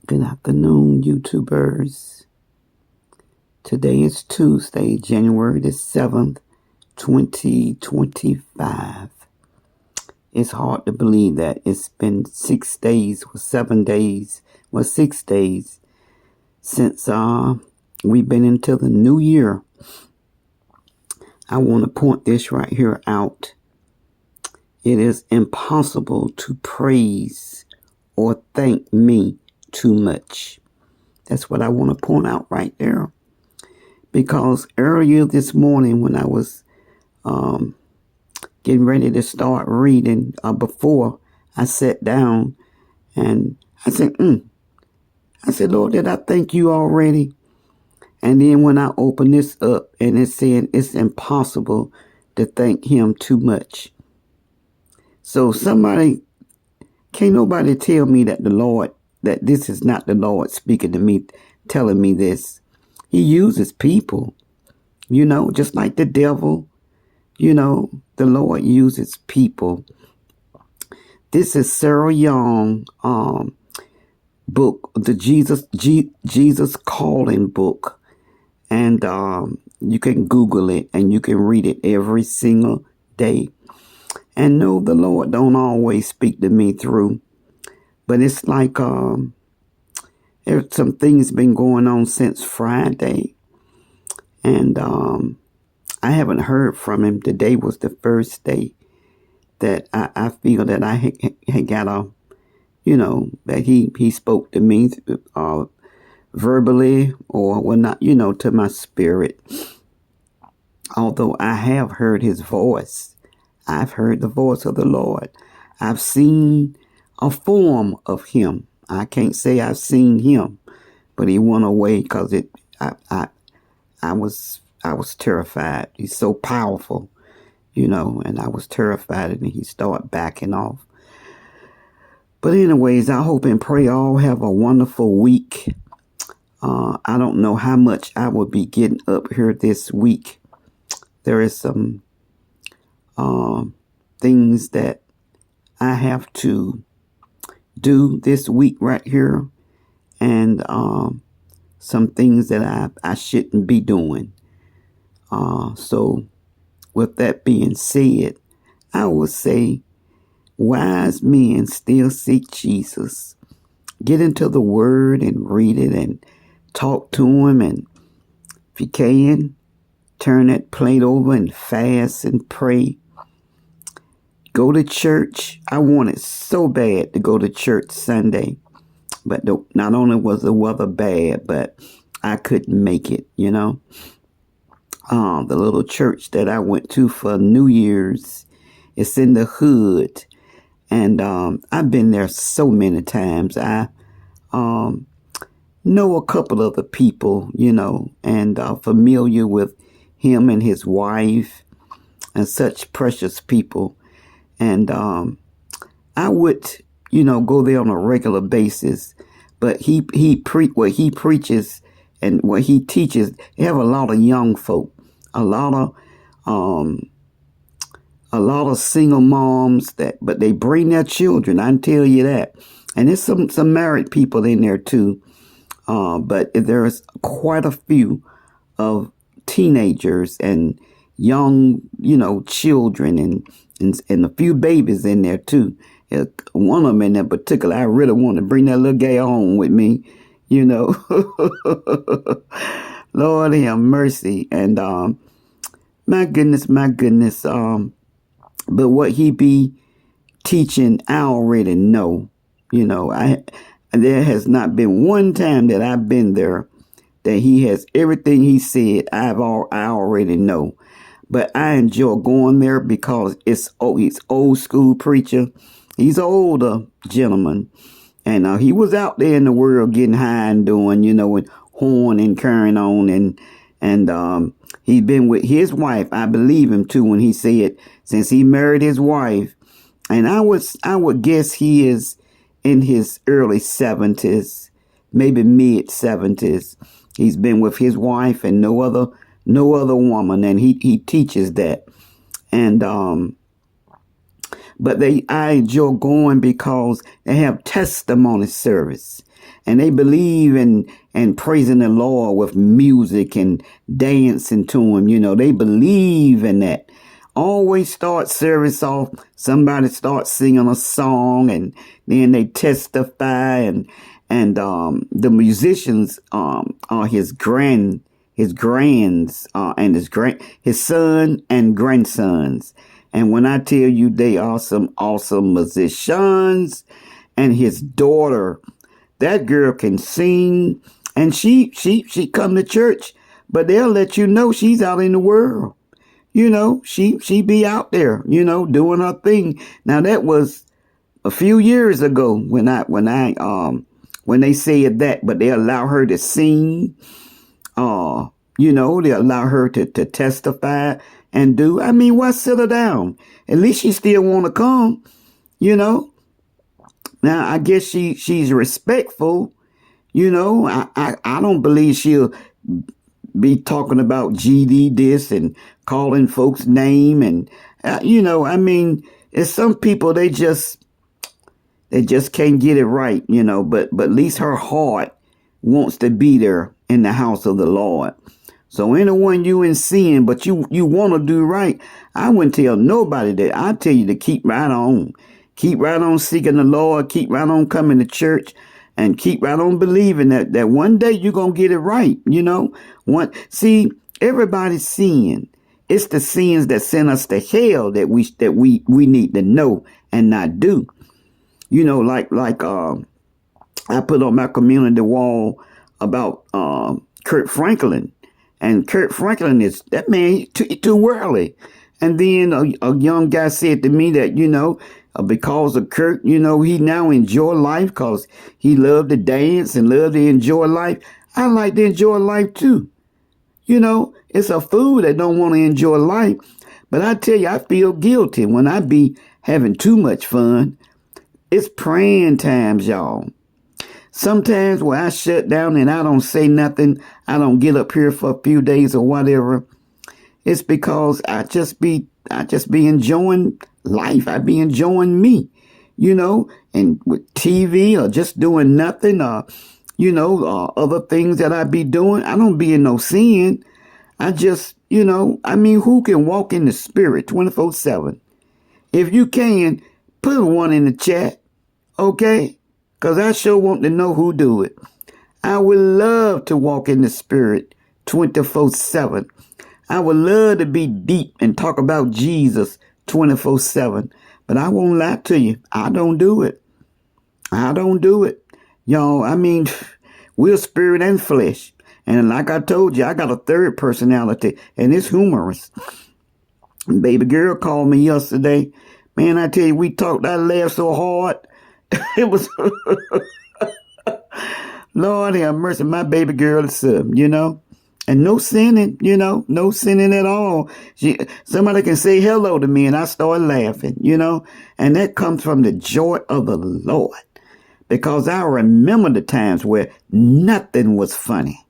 Good afternoon, YouTubers. Today is Tuesday, January the 7th, 2025. It's hard to believe that it's been 6 days or 7 days, 6 days since we've been into the new year. I want to point this right here out. It is impossible to praise or thank me too much. That's what I want to point out right there. Because earlier this morning when I was getting ready to start reading, before I sat down, and I said, Lord, did I thank you already? And then when I opened this up and it said it's impossible to thank him too much. So can't nobody tell me that that this is not the Lord speaking to me, telling me this. He uses people, just like the devil, the Lord uses people. This is Sarah Young book, the Jesus Calling book. And you can Google it and you can read it every single day. And no, the Lord don't always speak to me through. But it's like there's some things been going on since Friday. And I haven't heard from him. Today was the first day that I feel that I had got that he spoke to me verbally or not, to my spirit. Although I have heard his voice. I've heard the voice of the Lord. I've seen a form of him. I can't say I've seen him, but he went away because I was terrified. He's so powerful, and I was terrified, and he started backing off. But anyways, I hope and pray all have a wonderful week. I don't know how much I will be getting up here this week. There is some things that I have to do this week right here, and some things that I shouldn't be doing. So with that being said, I would say wise men still seek Jesus. Get into the word and read it and talk to him, and if you can, turn that plate over and fast and pray. Go to church. I wanted so bad to go to church Sunday, but not only was the weather bad, but I couldn't make it, The little church that I went to for New Year's, it's in the hood, and I've been there so many times. I know a couple of the people, and familiar with him and his wife and such precious people. And I would, go there on a regular basis. But what he preaches and what he teaches, they have a lot of young folk, a lot of single moms but they bring their children. I can tell you that. And there's some married people in there too. But there's quite a few of teenagers and young, children and a few babies in there too. One of them in particular, I really want to bring that little guy home with me, Lord have mercy. And my goodness. But what he be teaching, I already know. There has not been one time that I've been there that he has everything he said. I already know. But I enjoy going there because he's old school preacher. He's an older gentleman. And he was out there in the world getting high and doing, and horn and carrying on. And he's been with his wife. I believe him too when he said since he married his wife. And I would guess he is in his early 70s, maybe mid 70s. He's been with his wife and no other woman, and he teaches that. And but I enjoy going because they have testimony service. and they believe in praising the Lord with music and dancing to him. You know, they believe in that. Always start service off. Somebody starts singing a song, and then they testify, and the musicians are his grands and his son and grandsons. And when I tell you, they are some awesome musicians. And his daughter, that girl can sing, and she come to church, but they'll let you know she's out in the world. You know, she be out there, you know, doing her thing. Now that was a few years ago when they said that, but they allow her to sing. You know, they allow her to testify and do. I mean, why sit her down? At least she still want to come, you know. Now, I guess she's respectful, you know. I don't believe she'll be talking about GD this and calling folks name and, you know, I mean, it's some people, they just can't get it right, you know, but at least her heart wants to be there in the house of the Lord. So anyone you in sin, but you want to do right, I wouldn't tell nobody that. I tell you to keep right on. Keep right on seeking the Lord. Keep right on coming to church, and keep right on believing that one day you're going to get it right. You know, see, everybody's sin. It's the sins that send us to hell that we need to know and not do. You know, like I put on my community wall about Kirk Franklin. And Kirk Franklin that man too worldly. And then a young guy said to me that, you know, because of Kirk, you know, he now enjoy life because he loved to dance and loved to enjoy life. I like to enjoy life too. You know, it's a fool that don't want to enjoy life. But I tell you, I feel guilty when I be having too much fun. It's praying times, y'all. Sometimes when I shut down and I don't say nothing, I don't get up here for a few days or whatever, it's because I just be enjoying life. I be enjoying me, you know, and with TV or just doing nothing or, you know, other things that I be doing. I don't be in no sin. I just, you know, I mean, who can walk in the spirit 24/7? If you can, put one in the chat, okay? Because I sure want to know who do it. I would love to walk in the spirit 24/7. I would love to be deep and talk about Jesus 24/7. But I won't lie to you. I don't do it. I don't do it. Y'all, I mean, we're spirit and flesh. And like I told you, I got a third personality, and it's humorous. Baby girl called me yesterday. Man, I tell you, we talked, I laughed so hard. It was, Lord have mercy, my baby girl is you know, and no sinning, you know, no sinning at all. Somebody can say hello to me and I start laughing, you know, and that comes from the joy of the Lord, because I remember the times where nothing was funny,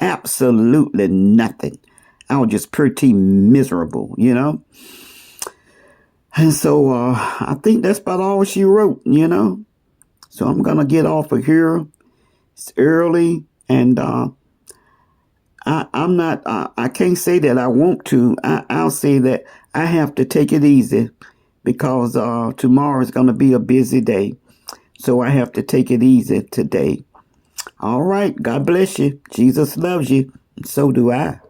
absolutely nothing. I was just pretty miserable, you know. And so I think that's about all she wrote, you know. So I'm going to get off of here. It's early, and I'm not, I can't say that I want to. I'll say that I have to take it easy because tomorrow is going to be a busy day. So I have to take it easy today. All right. God bless you. Jesus loves you. And so do I.